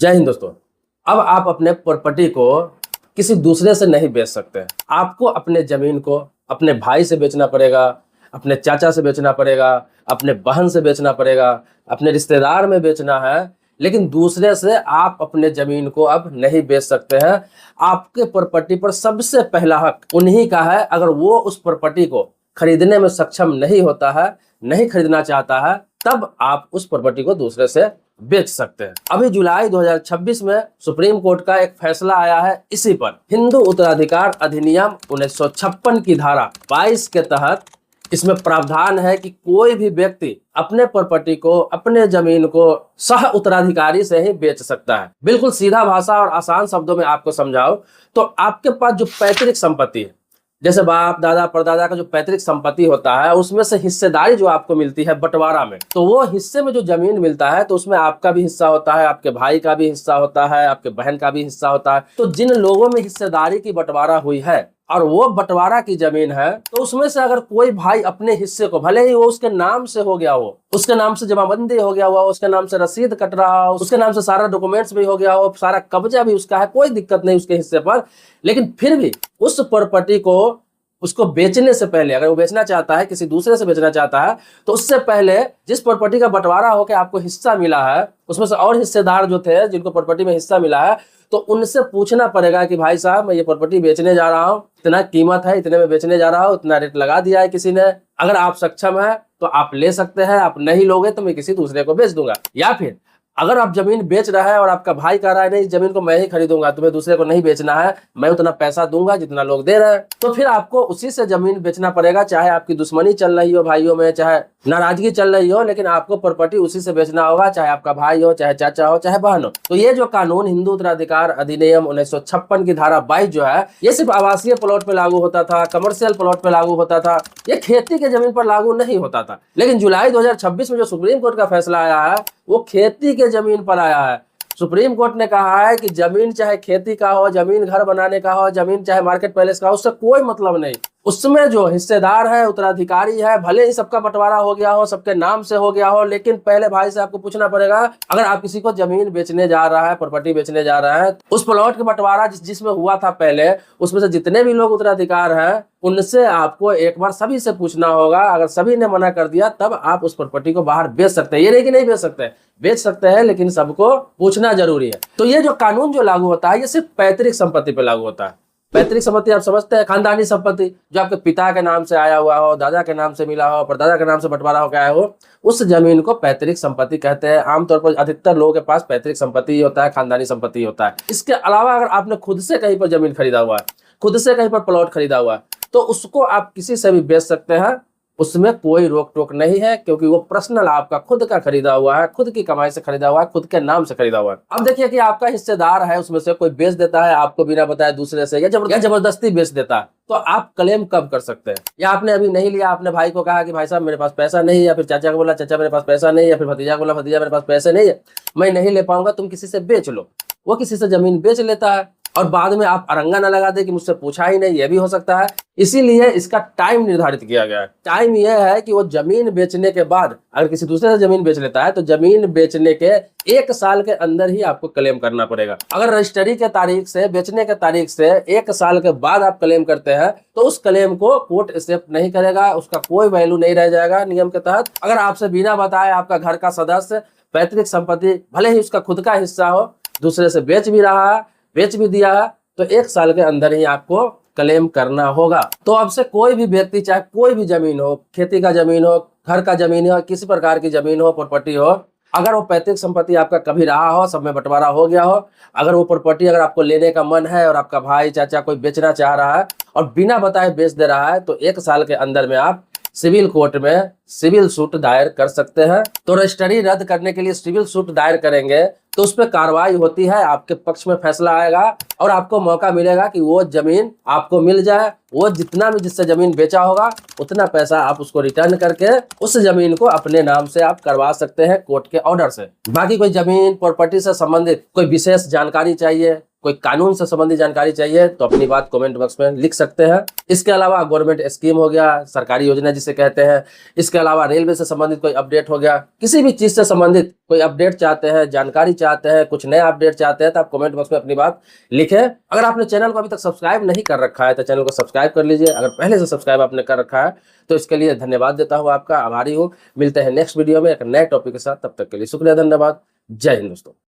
जय हिंद दोस्तों। अब आप अपने प्रॉपर्टी को किसी दूसरे से नहीं बेच सकते। आपको अपने जमीन को अपने भाई से बेचना पड़ेगा, अपने चाचा से बेचना पड़ेगा, अपने बहन से बेचना पड़ेगा, अपने रिश्तेदार में बेचना है, लेकिन दूसरे से आप अपने जमीन को अब नहीं बेच सकते हैं। आपके प्रॉपर्टी पर सबसे पहला हक उन्हीं का है। अगर वो उस प्रॉपर्टी को खरीदने में सक्षम नहीं होता है, नहीं खरीदना चाहता है, तब आप उस प्रॉपर्टी को दूसरे से बेच सकते हैं। अभी जुलाई 2026 में सुप्रीम कोर्ट का एक फैसला आया है इसी पर। हिंदू उत्तराधिकार अधिनियम 1956 की धारा 22 के तहत इसमें प्रावधान है कि कोई भी व्यक्ति अपने प्रॉपर्टी को, अपने जमीन को सह उत्तराधिकारी से ही बेच सकता है। बिल्कुल सीधा भाषा और आसान शब्दों में आपको समझाओ तो आपके पास जो पैतृक संपत्ति है, जैसे बाप दादा परदादा का जो पैतृक संपत्ति होता है, उसमें से हिस्सेदारी जो आपको मिलती है बंटवारा में, तो वो हिस्से में जो जमीन मिलता है तो उसमें आपका भी हिस्सा होता है, आपके भाई का भी हिस्सा होता है, आपके बहन का भी हिस्सा होता है। तो जिन लोगों में हिस्सेदारी की बंटवारा हुई है और वो बंटवारा की जमीन है, तो उसमें से अगर कोई भाई अपने हिस्से को, भले ही वो उसके नाम से हो गया हो, उसके नाम से जमाबंदी हो गया हुआ, उसके नाम से रसीद कट रहा हो, उसके नाम से सारा डॉक्यूमेंट्स भी हो गया हो, सारा कब्जा भी उसका है, कोई दिक्कत नहीं उसके हिस्से पर, लेकिन फिर भी उस प्रॉपर्टी को उसको बेचने से पहले, अगर वो बेचना चाहता है, किसी दूसरे से बेचना चाहता है, तो उससे पहले जिस प्रॉपर्टी का बंटवारा होकर आपको हिस्सा मिला है, उसमें से और हिस्सेदार जो थे जिनको प्रॉपर्टी में हिस्सा मिला है, तो उनसे पूछना पड़ेगा कि भाई साहब मैं ये प्रॉपर्टी बेचने जा रहा हूँ, इतना कीमत है, इतने में बेचने जा रहा हूँ, इतना रेट लगा दिया है किसी ने, अगर आप सक्षम है तो आप ले सकते हैं, आप नहीं लोगे तो मैं किसी दूसरे को बेच दूंगा। या फिर अगर आप जमीन बेच रहा है और आपका भाई कह रहा है नहीं, जमीन को मैं ही खरीदूंगा, तुम्हें दूसरे को नहीं बेचना है, मैं उतना पैसा दूंगा जितना लोग दे रहे हैं, तो फिर आपको उसी से जमीन बेचना पड़ेगा। चाहे आपकी दुश्मनी चल रही हो भाइयों में, चाहे नाराजगी चल रही हो, लेकिन आपको प्रॉपर्टी उसी से बेचना होगा, चाहे आपका भाई हो, चाहे चाचा हो, चाहे बहन हो। तो ये जो कानून हिंदू उत्तराधिकार अधिनियम 1956 की धारा 22 जो है, ये सिर्फ आवासीय प्लॉट पे लागू होता था, कमर्शियल प्लॉट पे लागू होता था, ये खेती के जमीन पर लागू नहीं होता था। लेकिन जुलाई 2026 में जो सुप्रीम कोर्ट का फैसला आया है वो खेती के जमीन पर आया है। सुप्रीम कोर्ट ने कहा है कि जमीन चाहे खेती का हो, जमीन घर बनाने का हो, जमीन चाहे मार्केट पैलेस का हो, उससे कोई मतलब नहीं। उसमें जो हिस्सेदार है, उत्तराधिकारी है, भले ही सबका बंटवारा हो गया हो, सबके नाम से हो गया हो, लेकिन पहले भाई से आपको पूछना पड़ेगा। अगर आप किसी को जमीन बेचने जा रहा है, प्रॉपर्टी बेचने जा रहा है, उस प्लॉट का बंटवारा जिसमें हुआ था पहले, उसमें से जितने भी लोग उत्तराधिकार हैं उनसे आपको एक बार सभी से पूछना होगा। अगर सभी ने मना कर दिया तब आप उस प्रॉपर्टी को बाहर बेच सकते हैं। ये नहीं कि नहीं बेच सकते, बेच सकते हैं, लेकिन सबको पूछना जरूरी है। तो ये जो कानून जो लागू होता है ये सिर्फ पैतृक संपत्ति पे लागू होता है। पैतृक संपत्ति आप समझते हैं, खानदानी संपत्ति जो आपके पिता के नाम से आया हुआ हो, दादा के नाम से मिला हो, परदादा के नाम से बंटवारा होकर आया हो, उस जमीन को पैतृक संपत्ति कहते हैं। आमतौर पर अधिकतर लोगों के पास पैतृक संपत्ति ही होता है, खानदानी संपत्ति होता है। इसके अलावा अगर आपने खुद से कहीं पर जमीन खरीदा हुआ है, खुद से कहीं पर प्लॉट खरीदा हुआ है, तो उसको आप किसी से भी बेच सकते हैं, उसमें कोई रोक टोक नहीं है, क्योंकि वो पर्सनल आपका खुद का खरीदा हुआ है, खुद की कमाई से खरीदा हुआ है, खुद के नाम से खरीदा हुआ है। अब देखिए कि आपका हिस्सेदार है, उसमें से कोई बेच देता है आपको बिना बताए दूसरे से, या जबरदस्ती बेच देता है, तो आप क्लेम कब कर सकते हैं? या आपने अभी नहीं लिया, आपने भाई को कहा कि भाई साहब मेरे पास पैसा नहीं है, या फिर चाचा को बोला चाचा मेरे पास पैसा नहीं है, या फिर भतीजा को बोला भतीजा मेरे पास पैसे नहीं है, मैं नहीं ले पाऊंगा, तुम किसी से बेच लो। वो किसी से जमीन बेच लेता है और बाद में आप अरंगा ना लगा दे कि मुझसे पूछा ही नहीं, ये भी हो सकता है। इसीलिए इसका टाइम निर्धारित किया गया है। टाइम यह है कि वो जमीन बेचने के बाद, अगर किसी दूसरे से जमीन बेच लेता है तो जमीन बेचने के 1 साल के अंदर ही आपको क्लेम करना पड़ेगा। अगर रजिस्ट्री के तारीख से, बेचने के तारीख से 1 साल के बाद आप क्लेम करते हैं तो उस क्लेम को कोर्ट एक्सेप्ट नहीं करेगा, उसका कोई वैल्यू नहीं रह जाएगा नियम के तहत। अगर आपसे बिना बताए आपका घर का सदस्य पैतृक संपत्ति, भले ही उसका खुद का हिस्सा हो, दूसरे से बेच भी रहा है, बेच भी दिया है, तो 1 साल के अंदर ही आपको क्लेम करना होगा। तो अब से कोई भी व्यक्ति, चाहे कोई भी जमीन हो, खेती का जमीन हो, घर का जमीन हो, किसी प्रकार की जमीन हो, प्रॉपर्टी हो, अगर वो पैतृक संपत्ति आपका कभी रहा हो, सब में बंटवारा हो गया हो, अगर वो प्रॉपर्टी अगर आपको लेने का मन है और आपका भाई चाचा कोई बेचना चाह रहा है और बिना बताए बेच दे रहा है, तो 1 साल के अंदर में आप सिविल कोर्ट में सिविल सूट दायर कर सकते हैं। तो रजिस्ट्री रद्द करने के लिए सिविल सूट दायर करेंगे तो उस पर कार्रवाई होती है, आपके पक्ष में फैसला आएगा और आपको मौका मिलेगा कि वो जमीन आपको मिल जाए। वो जितना भी जिससे जमीन बेचा होगा उतना पैसा आप उसको रिटर्न करके उस जमीन को अपने नाम से आप करवा सकते हैं कोर्ट के ऑर्डर से। बाकी कोई जमीन प्रॉपर्टी से संबंधित कोई विशेष जानकारी चाहिए, कोई कानून से संबंधित जानकारी चाहिए तो अपनी बात कमेंट बॉक्स में लिख सकते हैं। इसके अलावा गवर्नमेंट स्कीम हो गया, सरकारी योजना जिसे कहते हैं, इसके अलावा रेलवे से संबंधित कोई अपडेट हो गया, किसी भी चीज से संबंधित कोई अपडेट चाहते हैं, जानकारी चाहते हैं, कुछ नया अपडेट चाहते हैं तो आप कमेंट बॉक्स में अपनी बात लिखें। अगर आपने चैनल को अभी तक सब्सक्राइब नहीं कर रखा है तो चैनल को सब्सक्राइब कर लीजिए। अगर पहले से सब्सक्राइब आपने कर रखा है तो इसके लिए धन्यवाद देता हूँ, आपका आभारी हूँ। मिलते हैं नेक्स्ट वीडियो में एक नए टॉपिक के साथ, तब तक के लिए शुक्रिया, धन्यवाद, जय हिंद दोस्तों।